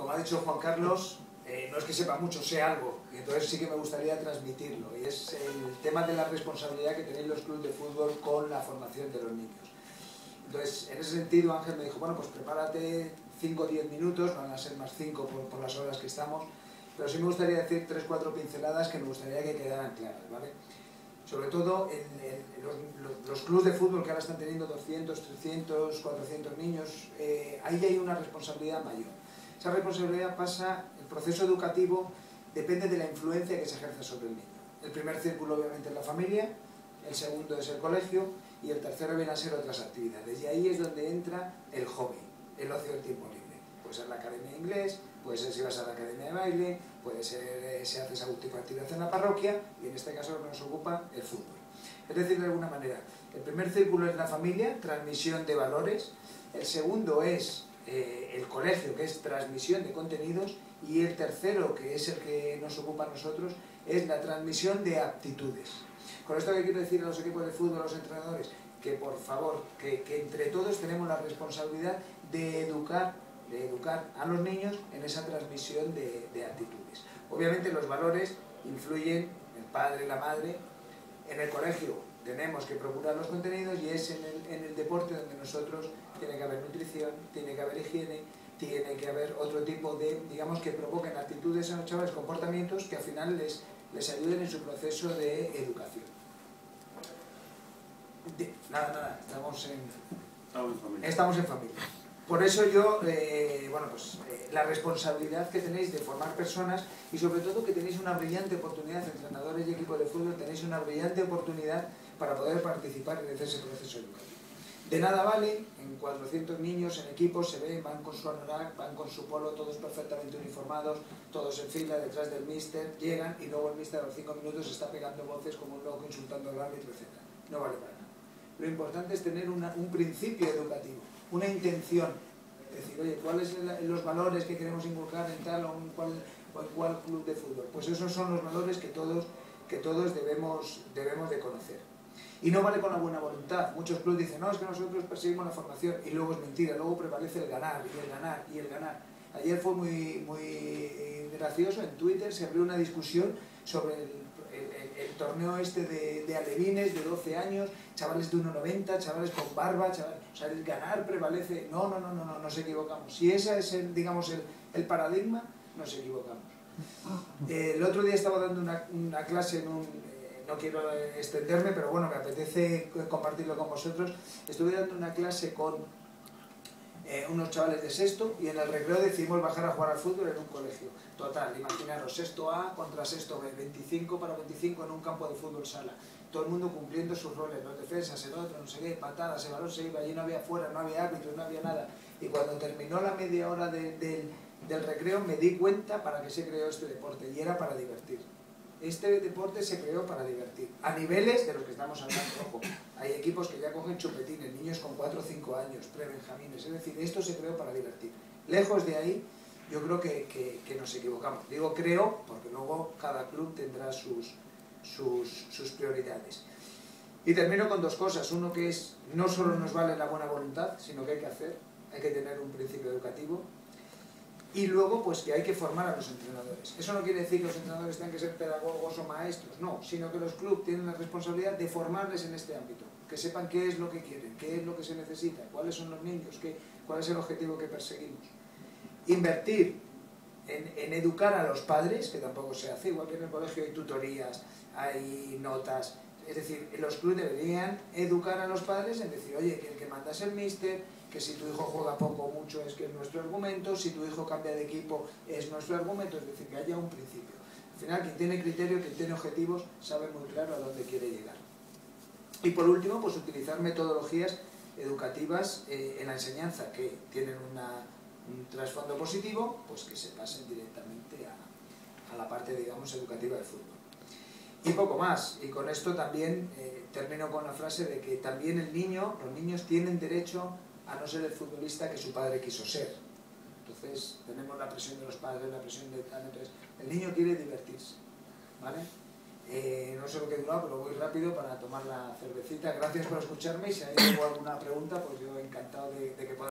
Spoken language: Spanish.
como ha dicho Juan Carlos, no es que sepa mucho, sé algo, y entonces sí que me gustaría transmitirlo, y es el tema de la responsabilidad que tenéis los clubes de fútbol con la formación de los niños. Entonces, en ese sentido, Ángel me dijo, bueno, pues prepárate 5 o 10 minutos, van a ser más 5 por las horas que estamos, pero sí me gustaría decir 3 o 4 pinceladas que me gustaría que quedaran claras, ¿vale? Sobre todo los clubes de fútbol que ahora están teniendo 200, 300, 400 niños, ahí hay una responsabilidad mayor. Esa responsabilidad pasa, el proceso educativo depende de la influencia que se ejerce sobre el niño. El primer círculo obviamente es la familia, el segundo es el colegio y el tercero viene a ser otras actividades. Y ahí es donde entra el hobby, el ocio del tiempo libre. Puede ser la academia de inglés, puede ser si vas a la academia de baile, puede ser si haces algún tipo de actividad en la parroquia y en este caso lo que nos ocupa el fútbol. Es decir, de alguna manera, el primer círculo es la familia, transmisión de valores, el segundo es el colegio, que es transmisión de contenidos, y el tercero, que es el que nos ocupa a nosotros, es la transmisión de aptitudes. Con esto que quiero decir a los equipos de fútbol, a los entrenadores, que por favor, que entre todos tenemos la responsabilidad de educar a los niños en esa transmisión de actitudes. Obviamente los valores influyen el padre y la madre. En el colegio tenemos que procurar los contenidos y es en el deporte donde nosotros tiene que haber nutrición, tiene que haber higiene, tiene que haber otro tipo de, digamos, que provoquen actitudes en los chavales, comportamientos que al final les ayuden en su proceso de educación. Nada, estamos en familia. Por eso yo, la responsabilidad que tenéis de formar personas y sobre todo que tenéis una brillante oportunidad, entrenadores y equipos de fútbol, tenéis una brillante oportunidad para poder participar en ese proceso educativo. De nada vale, en 400 niños en equipos se ven, van con su anorak, van con su polo, todos perfectamente uniformados, todos en fila detrás del míster, llegan y luego el míster a los 5 minutos está pegando voces como un loco, insultando al árbitro, etc. No vale para nada. Lo importante es tener un principio educativo, una intención, es decir, oye, ¿cuáles son los valores que queremos inculcar en tal o en cual club de fútbol? Pues esos son los valores que todos debemos de conocer. Y no vale con la buena voluntad. Muchos clubes dicen, no, es que nosotros perseguimos la formación, y luego es mentira, luego prevalece el ganar, y el ganar, y el ganar. Ayer fue muy gracioso, en Twitter se abrió una discusión sobre el torneo este de alevines de 12 años, chavales de 1,90, chavales con barba, o sea, el ganar prevalece. No, nos equivocamos. Si ese es el paradigma, nos equivocamos. El otro día estaba dando una clase en no quiero extenderme, pero bueno, me apetece compartirlo con vosotros. Estuve dando una clase con unos chavales de sexto y en el recreo decidimos bajar a jugar al fútbol en un colegio. Total, imaginaros, sexto A contra sexto B, 25 para 25 en un campo de fútbol sala. Todo el mundo cumpliendo sus roles, los defensas, el otro, no sé qué, patadas, el balón se iba, allí no había fuera, no había árbitro, no había nada. Y cuando terminó la media hora del recreo me di cuenta para qué se creó este deporte, y era para divertir. Este deporte se creó para divertir, a niveles de los que estamos hablando. Ojo, hay equipos que ya cogen chupetines, niños con 4 o 5 años, prebenjamines, es decir, esto se creó para divertir. Lejos de ahí, yo creo que nos equivocamos. Digo creo, porque luego cada club tendrá sus prioridades. Y termino con dos cosas. Uno que es, no solo nos vale la buena voluntad, sino que hay que hacer, hay que tener un principio educativo. Y luego, pues que hay que formar a los entrenadores. Eso no quiere decir que los entrenadores tengan que ser pedagogos o maestros, no, sino que los clubes tienen la responsabilidad de formarles en este ámbito, que sepan qué es lo que quieren, qué es lo que se necesita, cuáles son los niños, cuál es el objetivo que perseguimos. Invertir en educar a los padres, que tampoco se hace, igual que en el colegio hay tutorías, hay notas, es decir, los clubes deberían educar a los padres en decir, oye, que el que manda es el míster, que si tu hijo juega poco o mucho es que es nuestro argumento, si tu hijo cambia de equipo es nuestro argumento, es decir, que haya un principio. Al final, quien tiene criterio, quien tiene objetivos, sabe muy claro a dónde quiere llegar. Y por último, pues utilizar metodologías educativas en la enseñanza que tienen un trasfondo positivo, pues que se pasen directamente a la parte, digamos, educativa del fútbol. Y poco más, y con esto también termino con la frase de que también los niños tienen derecho a no ser el futbolista que su padre quiso ser. Entonces tenemos la presión de los padres, la presión de tal, entonces el niño quiere divertirse, ¿vale? No sé lo que he durado, pero voy rápido para tomar la cervecita. Gracias por escucharme y si hay alguna pregunta, pues yo encantado de que pueda.